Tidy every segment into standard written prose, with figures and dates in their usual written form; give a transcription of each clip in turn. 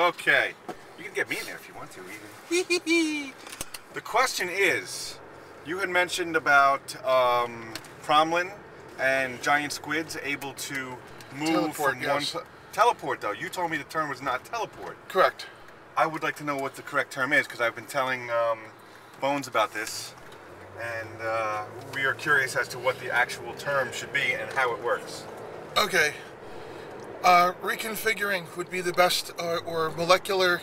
Okay. You can get me in there if you want to, even. The question is, you had mentioned about Cromlin and giant squids able to move teleport, from one... Teleport, though. You told me the term was not teleport. Correct. I would like to know what the correct term is, because I've been telling Bones about this, and we are curious as to what the actual term should be and how it works. Okay. Reconfiguring would be the best, or molecular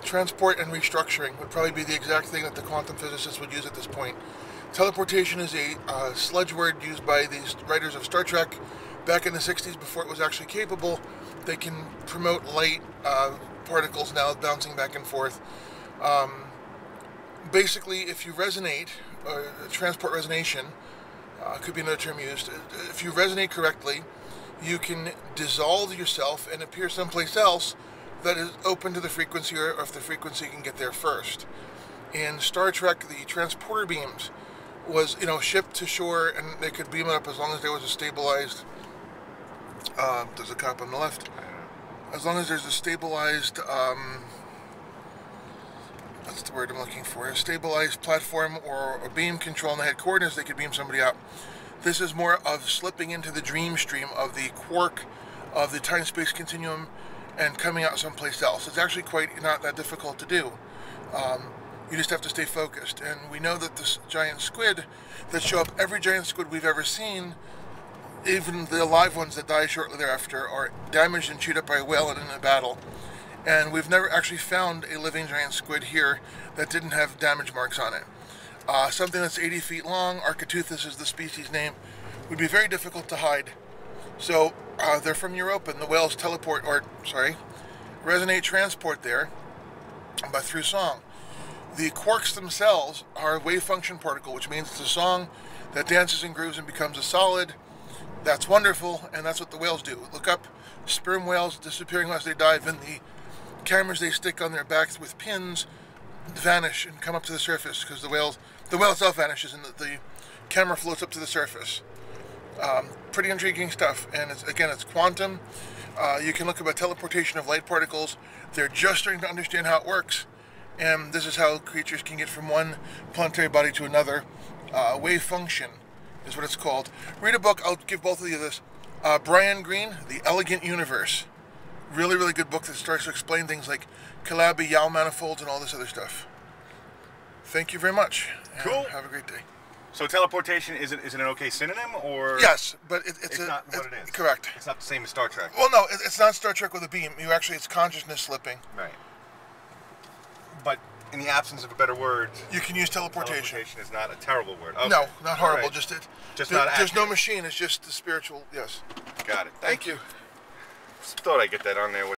transport and restructuring would probably be the exact thing that the quantum physicists would use at this point. Teleportation is a sludge word used by these writers of Star Trek back in the 60s before it was actually capable. They can promote light particles now bouncing back and forth. Basically, if you resonate, transport resonation could be another term used. If you resonate correctly, you can dissolve yourself and appear someplace else that is open to the frequency, or if the frequency can get there first. In Star Trek, the transporter beams was, shipped to shore, and they could beam it up as long as there was a stabilized, there's a cop on the left, as long as there's a stabilized, what's the word I'm looking for, a stabilized platform or a beam control and they had coordinates, they could beam somebody up. This is more of slipping into the dream stream of the quark of the time-space continuum and coming out someplace else. It's actually quite not that difficult to do. You just have to stay focused. And we know that this giant squid that show up, every giant squid we've ever seen, even the live ones that die shortly thereafter, are damaged and chewed up by a whale in a battle. And we've never actually found a living giant squid here that didn't have damage marks on it. Something that's 80 feet long, Architeuthis is the species name, would be very difficult to hide. So they're from Europe, and the whales resonate transport there, but through song. The quarks themselves are a wave function particle, which means it's a song that dances and grooves and becomes a solid. That's wonderful, and that's what the whales do. Look up sperm whales disappearing unless they dive, and the cameras they stick on their backs with pins vanish and come up to the surface, because the whale itself vanishes and the camera floats up to the surface. Pretty intriguing stuff, and it's quantum. You can look up at teleportation of light particles. They're just starting to understand how it works, and this is how creatures can get from one planetary body to another. Wave function is what it's called. Read a book, I'll give both of you this. Brian Greene, The Elegant Universe. Really, really good book that starts to explain things like Calabi-Yau manifolds and all this other stuff. Thank you very much. Cool. Have a great day. So teleportation is it an okay synonym, or yes, but it's not what it is. Correct. It's not the same as Star Trek. Well, no, it's not Star Trek with a beam. It's consciousness slipping. Right. But in the absence of a better word, you can use teleportation. Teleportation is not a terrible word. Okay. No, not horrible. Right. Just not there's no machine. It's just the spiritual. Yes. Got it. Thank you. Thought I'd get that on there.